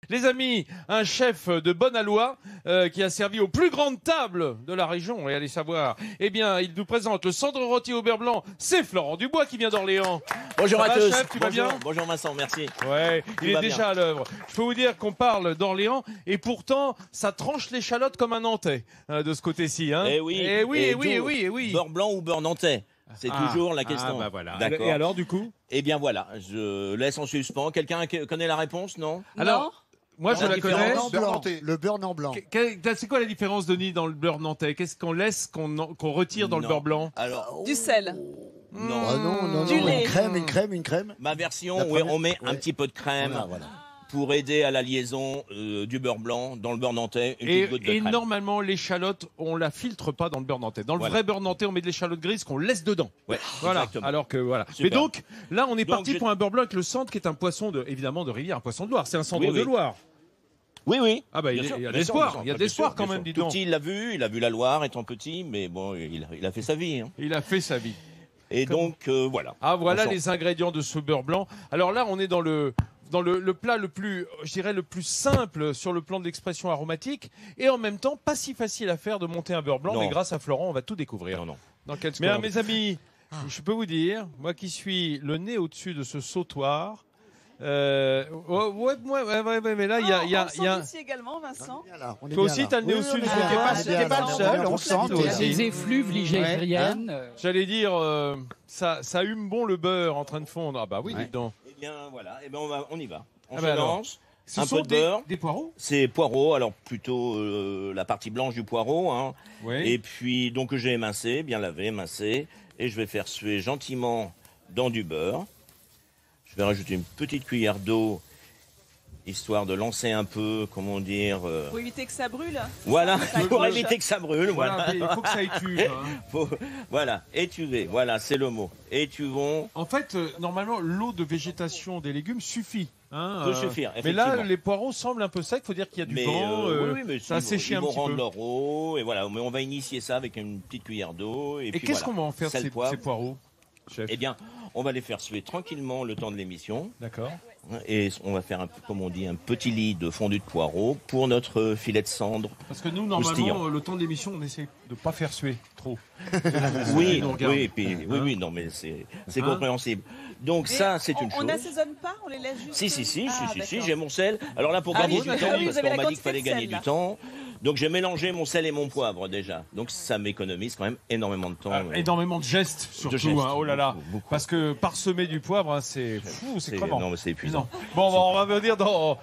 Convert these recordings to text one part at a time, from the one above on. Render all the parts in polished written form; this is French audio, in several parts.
Les amis, un chef de Bonne-Aloi qui a servi aux plus grandes tables de la région, et allez savoir, eh bien, il nous présente le centre rôti au beurre blanc. C'est Florent Dubois qui vient d'Orléans. Bonjour à tous. Chef, tu vas bien? Bonjour Vincent, merci. Ouais, il est déjà bien à l'œuvre. Je peux vous dire qu'on parle d'Orléans et pourtant, ça tranche l'échalote comme un Nantais de ce côté-ci. Hein. Eh oui, oui. Beurre blanc ou beurre nantais? C'est toujours la question. Bah voilà. D'accord. Et alors, du coup? Eh bien voilà, je laisse en suspens. Quelqu'un connaît la réponse, non? Alors, moi je la connais. Le beurre blanc. C'est quoi la différence, Denis, dans le beurre nantais? Qu'est-ce qu'on laisse, qu'on retire dans le beurre blanc? Alors, Du sel. non. Ah non, Du lait. Une crème. Ma version, La oui, première, on met un ouais. petit peu de crème Voilà. pour aider à la liaison du beurre blanc dans le beurre nantais. Une Et, petite goutte de et crème. normalement, l'échalote, on la filtre pas dans le beurre nantais. Dans le Voilà. vrai beurre nantais, on met de l'échalote grise qu'on laisse dedans. Ouais, Voilà. exactement. Alors que voilà. Super. Mais donc, là, on est Donc, parti pour un beurre blanc avec le centre qui est un poisson évidemment de rivière, un poisson de Loire. C'est un cendre Oui, de oui. Loire. Oui. Ah bah, Bien il sûr, y a de bien sûr, l'espoir. bien Il y a sûr, de l'espoir bien quand sûr. même, dis Tout donc. petit, il a vu la Loire étant petit, mais bon, il a fait sa vie. Hein. Il a fait sa vie. Et donc, voilà. Ah, voilà On sent. les ingrédients de ce beurre blanc. Alors là, on est dans le plat le plus, je dirais, le plus simple sur le plan de l'expression aromatique et en même temps pas si facile à faire de monter un beurre blanc. Non. Mais grâce à Florent, on va tout découvrir. Non. Dans quelle seconde. Mais mes amis, je peux vous dire, moi qui suis le nez au-dessus de ce sautoir, mais là, il y a, On sent ici également, Vincent. toi aussi, t'as le nez au-dessus du sautoir. T'es pas le seul, on sent toi Il y a aussi. des effluves ligériennes. J'allais dire, ça hume bon le beurre en train de fondre. Ah bah oui, Ouais. dis donc. Eh bien, voilà. Eh bien, on y va. On Ah se bah alors. lance. Ce Un sont peu de beurre. des poireaux. C'est poireau, alors plutôt la partie blanche du poireau. Hein. Oui. Et puis, donc, j'ai émincé, bien lavé, émincé. Et je vais faire suer gentiment dans du beurre. Je vais rajouter une petite cuillère d'eau, histoire de lancer un peu, comment dire... Pour éviter que ça brûle. Voilà, Ça pour accroche. éviter que ça brûle. Voilà, Voilà, mais il faut que ça étuve. Hein. Voilà. étuver, voilà, c'est le mot. Étuvons. En fait, normalement, l'eau de végétation des légumes suffit. Hein, Peut suffire, mais là, effectivement. les poireaux semblent un peu secs. Il faut dire qu'il y a du Mais vent. oui, mais ça a séché un ils vont petit rendre peu. leur eau, et voilà. Mais on va initier ça avec une petite cuillère d'eau. Et, Et puis qu'est-ce voilà. qu'on va en faire de Sel, ces poivre. poireaux, chef? Eh bien, on va les faire suer tranquillement le temps de l'émission. D'accord. Et on va faire, comme on dit, un petit lit de fondu de poireau pour notre filet de cendre. Parce que nous, normalement, Croustillant. le temps de l'émission, on essaie de pas faire suer trop. Oui, nous regardent. et puis, oui, non, mais c'est compréhensible. Donc Mais ça, c'est une On chose. n'assaisonne pas, on les laisse juste. Si, Ah, d'accord. j'ai mon sel. Alors là, pour Ah gagner oui, du d'accord. temps, Ah oui, vous parce avez qu'on la m'a dit qu'il quantité fallait de gagner sel, du là. temps. Donc j'ai mélangé mon sel et mon poivre déjà. Donc ça m'économise quand même énormément de temps. Énormément de gestes, surtout. gestes. Hein, oh là là. Beaucoup. Parce que parsemer du poivre, hein, c'est fou, c'est crevant. Non, mais c'est épuisant. Bon, on va venir dans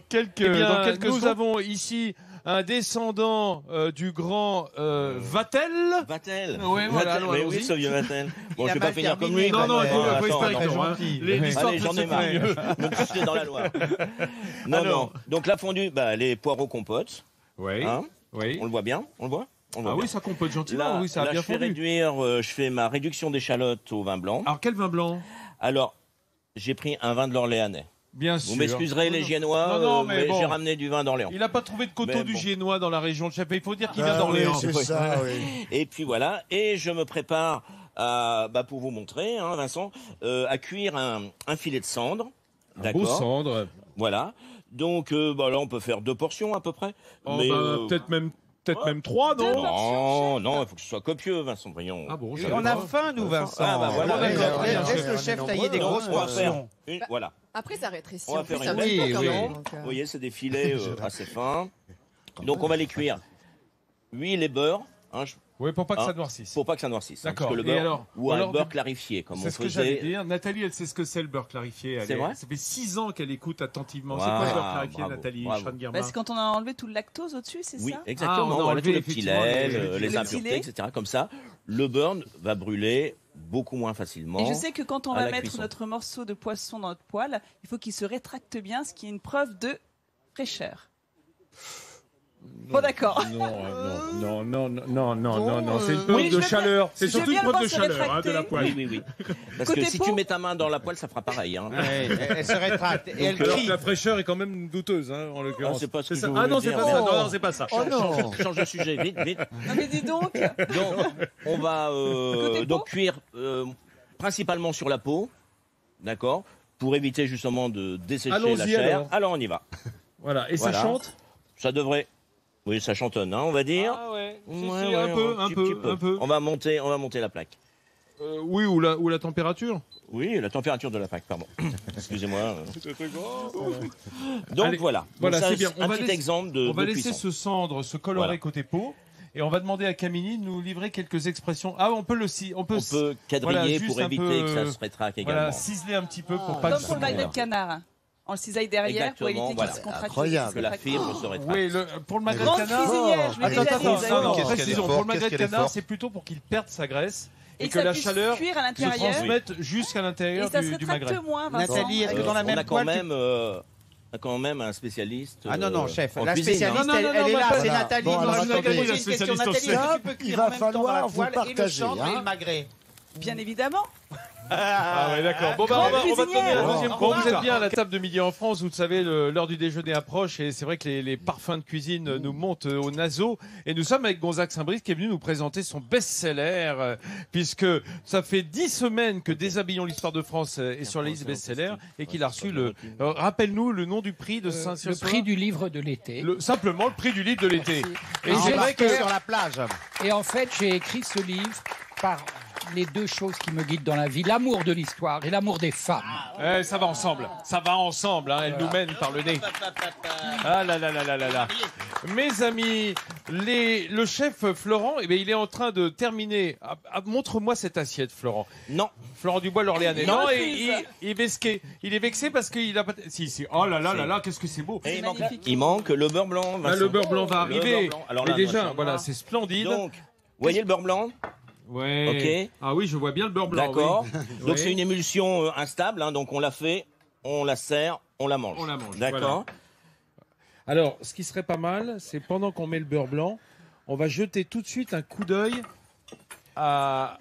quelques secondes. Nous secondes. avons ici un descendant du grand Vatel. Vatel. Ouais, voilà, Vatel, mais allons-y. oui, ce vieux Vatel. Bon, Il je a vais pas mal finir comme terminé. lui. Non, quand il même. faut Attends, espérer que attends. non. Hein. L'histoire Allez, peut j'en se ai marre. finir. Me projeter dans la Loire. Non, Alors. non. Donc la fondue, les poireaux compote. Oui. Hein Oui. On le voit bien. On le voit. On le voit Ah bien. oui, ça compote gentiment. Là, Oui, ça a là, bien je fais fondu. réduire. Je fais ma réduction d'échalote au vin blanc. Alors, quel vin blanc? Alors, j'ai pris un vin de l'Orléanais. Bien sûr. Vous m'excuserez les Giennois, Non, mais bon. j'ai ramené du vin d'Orléans. Il n'a pas trouvé de coteau Mais du bon. Génois dans la région de Chapelle. Il faut dire qu'il Ah vient d'Orléans. oui, c'est ça, oui. Et puis voilà, et je me prépare pour vous montrer, hein, Vincent, à cuire un filet de cendre. Beau D'accord. cendre. Voilà. Donc là, on peut faire 2 portions à peu près. Oh, Mais, peut-être même 3, non? non, il faut que ce soit copieux, Vincent, voyons. Ah bon, On a faim, nous, Vincent. Ah, bah, voilà. D'accord. Laisse le chef tailler des grosses On va faire portions. voilà. Après, ça rétrécit On va en plus faire un une petit belle peu quand portion. même. Oui. Donc, Vous voyez, c'est des filets assez fins. Donc on va les cuire. Huile et beurre, hein, Oui, pour pas que Ah. ça noircisse. pour pas que ça noircisse. hein, D'accord. parce que le Et beurre, alors ou Alors, un beurre clarifié, comme C'est on ce que j'allais faisait. dire. Nathalie, elle sait ce que c'est le beurre clarifié. C'est vrai Ça fait 6 ans qu'elle écoute attentivement. C'est Waouh, quoi le beurre clarifié, bravo, Nathalie bravo. Schrein-Guermann? C'est quand on a enlevé tout le lactose au-dessus, c'est Oui, ça? exactement. Ah, on a voilà, enlevé tout le petit effectivement lait, les les petits impuretés, laits. etc. Comme ça, le beurre va brûler beaucoup moins facilement. Et je sais que quand on à va la mettre cuisson. notre morceau de poisson dans notre poêle, il faut qu'il se rétracte bien, ce qui est une preuve de fraîcheur. Bon, d'accord. Non, c'est une preuve Oui, de je chaleur. C'est je surtout viens une le preuve de voir se chaleur de la rétracter. poêle. Oui. Parce Côté que si peau tu mets ta main dans la poêle, ça fera pareil. Hein. Elle se rétracte. Et elle Alors crie. que la fraîcheur est quand même douteuse, hein, en l'occurrence. Ah, c'est pas ce que ça. je Ah voulais non, c'est dire. pas ça. Oh. Non, c'est pas ça. Oh non. Change de sujet, vite. Non mais dis donc. Donc, on va Côté donc peau cuire principalement sur la peau, d'accord, pour éviter justement de dessécher la Allons-y, chair. alors. Alors on y va. Voilà. Et Voilà. ça chante? Ça devrait... Oui, ça chantonne, hein, on va dire. Ah ouais. Si, Ouais, si, ouais, un petit peu. On va monter la plaque. Oui, ou la température. Oui, la température de la plaque, pardon. Excusez-moi. Donc Allez, voilà. voilà, Donc, ça, c'est bien. Un petit exemple de On va de laisser cuisson. ce cendre se colorer Voilà. côté peau. Et on va demander à Camille de nous livrer quelques expressions. Ah, on peut On peut quadriller voilà, juste pour un éviter peu, que ça se rétracte également. voilà, ciseler un petit peu pour pas Comme que pour le ça- magret de canard. On le cisaille derrière pour éviter Exactement, qu'il voilà. se contracte. Incroyable. Que la fibre se rétracte. Oui, pour le magret de Grande canard. cuisinière, je l'ai Attends, déjà attends, dit. non, non, Qu'est-ce qu'elle est précisons. forte, Pour le magret qu'est-ce de qu'elle est canard, forte. c'est plutôt pour qu'il perde sa graisse et Et que ça la puisse chaleur cuire à se l'intérieur. transmette jusqu'à Et l'intérieur ça se du magret. rétracte moins, Vincent. Nathalie, est-ce que dans la On même a poêle, quand même un spécialiste. Ah non, chef, en la cuisine, spécialiste, Non, non, elle non, est non, là, voilà. c'est Nathalie. Bon, Moi, alors, je attendez, voudrais la poser une question. spécialiste Nathalie, au est-ce chef. que tu peux Il cuire va en même temps dans la falloir vous poêle et le partager, chanvre et hein. le magret? Bien évidemment. Ah ouais, d'accord. Bon, bah, Grande on va te donner cuisinière. la deuxième. Au Bon, revoir. vous êtes bien à la table de midi en France. Vous le savez, l'heure du déjeuner approche et c'est vrai que les parfums de cuisine nous montent aux naseaux. Et nous sommes avec Gonzague Saint-Brice qui est venu nous présenter son best-seller puisque ça fait 10 semaines que Déshabillons l'histoire de France est sur la liste des best-sellers et qu'il a reçu le... Rappelle-nous le nom du prix de Saint-Cyr. Le prix du livre de l'été. Simplement le prix du livre de l'été. Et Et c'est j'ai vrai que... Sur la plage. Et en fait, j'ai écrit ce livre par les deux choses qui me guident dans la vie, l'amour de l'histoire et l'amour des femmes. Ça va ensemble, hein, elle nous mène par le nez. Ah là là là là là là. Mes amis, le chef Florent, eh bien, il est en train de terminer. Montre-moi cette assiette, Florent. Non. Florent Dubois, l'Orléanais. Non, Non, refuse. il est vexé. Il est vexé parce qu'il a pas. Si. Oh là là là là, qu'est-ce que c'est beau. Et magnifique. il manque le beurre blanc. Ah, Vincent. le beurre blanc va Le arriver. beurre blanc. Alors Mais là, déjà, Vincent. voilà, c'est splendide. Donc, vous voyez le beurre blanc? Ouais. Ok. Ah oui, je vois bien le beurre blanc. D'accord. oui. Donc Oui. c'est une émulsion instable, hein, donc on la fait, on la sert, on la mange. On la mange, D'accord. Alors, ce qui serait pas mal, c'est pendant qu'on met le beurre blanc, on va jeter tout de suite un coup d'œil à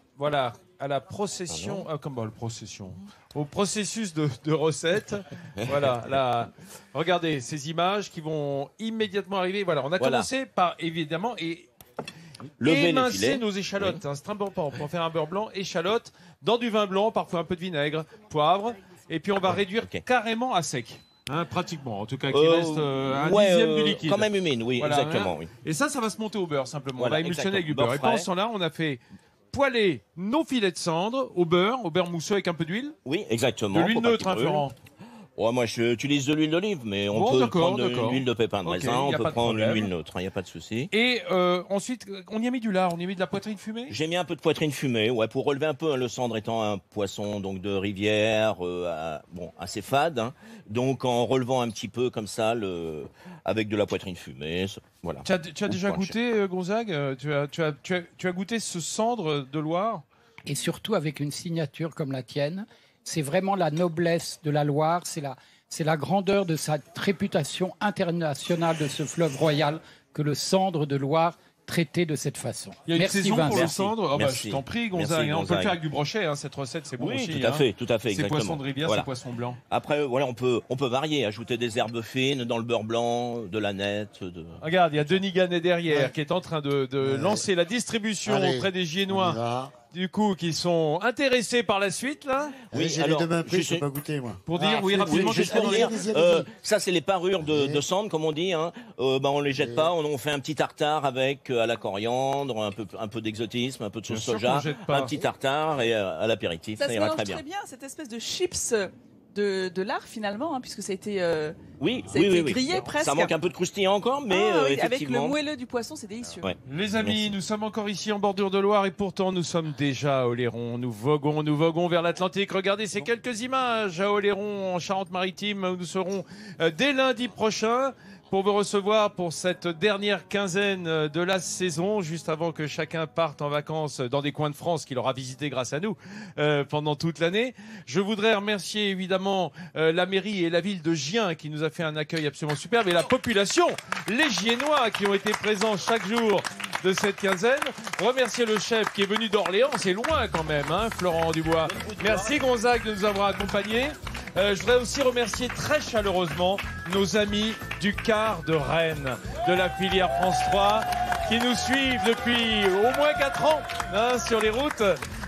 la procession, au processus de recette. Voilà, là, regardez ces images qui vont immédiatement arriver. Voilà, on a Voilà. commencé par évidemment Lever les émincer filets. nos échalotes. Hein, c'est important pour faire un beurre blanc, échalotes dans du vin blanc, parfois un peu de vinaigre, poivre, et puis on va réduire ok. carrément à sec. Hein, pratiquement, en tout cas, qui reste un ouais, dixième du liquide. Quand même humide, oui, Voilà, exactement. hein. Oui. Et ça va se monter au beurre simplement. Voilà, on va émulsionner avec du exactement. beurre. Et Beurre pendant ce frais. temps-là, on a fait poêler nos filets de cendre au beurre mousseux avec un peu d'huile. Oui, exactement. De l'huile pour pas neutre, qu'il hein, brûle. Florent. Ouais, moi, j'utilise de l'huile d'olive, mais on Bon, peut d'accord, prendre d'accord. une huile de pépin de Ok, raisin, y on a peut pas de prendre une problème. huile neutre, il n'y a pas de souci. Et ensuite, on y a mis du lard, on y a mis de la poitrine fumée. J'ai mis un peu de poitrine fumée, ouais, pour relever un peu, hein, le cendre étant un poisson donc de rivière, assez fade, hein. Donc en relevant un petit peu comme ça, avec de la poitrine fumée, voilà. Tu as déjà Ou goûté, Gonzague tu as goûté ce cendre de Loire? Et surtout avec une signature comme la tienne, c'est vraiment la noblesse de la Loire, c'est la grandeur de sa réputation internationale de ce fleuve royal que le cendre de Loire traité de cette façon. Il y a une Merci saison pour le Vincent. cendre. Ah bah, Merci. je t'en prie, Merci, Gonzague. On peut le Gonzague. faire avec du brochet. Hein, cette recette, c'est bon Oui, aussi. tout à hein. fait, C'est exactement. poisson de rivière, Voilà. c'est poisson blanc. Après, voilà, on peut varier, ajouter des herbes fines dans le beurre blanc, de la nette. Regarde, il y a Denis Gannet derrière Ouais. qui est en train de lancer la distribution Allez, auprès des on y Giennois. va. Du coup, qui sont intéressés par la suite, là, Oui, j'ai les alors, deux mêmes prix, juste- je peux pas goûter, moi. pour dire, oui, c'est- rapidement, oui, qu'est-ce juste qu'on pour en dire. est Allez-y. ça, c'est les parures de Oui. cendre, comme on dit. Hein. On les jette pas, on fait un petit tartare avec à la coriandre, un peu d'exotisme, un peu de sauce Bien sûr soja, qu'on jette pas. un petit tartare et à l'apéritif, Ça ça se ira mélange très très bien. bien, cette espèce de chips de l'art finalement, hein, puisque ça a été Oui, Ça a été oui. grillé presque. Ça manque un peu de croustillant encore, mais ah oui, avec le effectivement. moelleux du poisson, c'est délicieux. Ouais. Les amis, Merci. nous sommes encore ici en bordure de Loire et pourtant nous sommes déjà à Oléron. Nous voguons vers l'Atlantique. Regardez ces quelques images à Oléron, en Charente-Maritime, où nous serons dès lundi prochain pour vous recevoir pour cette dernière quinzaine de la saison, juste avant que chacun parte en vacances dans des coins de France qu'il aura visité grâce à nous pendant toute l'année. Je voudrais remercier évidemment la mairie et la ville de Gien qui nous a fait un accueil absolument superbe et la population, les Giennois qui ont été présents chaque jour de cette quinzaine. Remercier le chef qui est venu d'Orléans, c'est loin quand même, hein, Florent Dubois. Merci Gonzague de nous avoir accompagnés. Je voudrais aussi remercier très chaleureusement nos amis du quart de Rennes, de la filière France 3, qui nous suivent depuis au moins 4 ans hein, sur les routes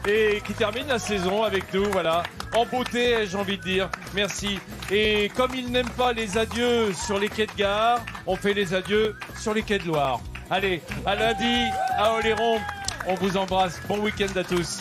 et qui terminent la saison avec nous. Voilà. en beauté, j'ai envie de dire. Merci. Et comme ils n'aiment pas les adieux sur les quais de gare, on fait les adieux sur les quais de Loire. Allez, à lundi, à Oléron. On vous embrasse. Bon week-end à tous.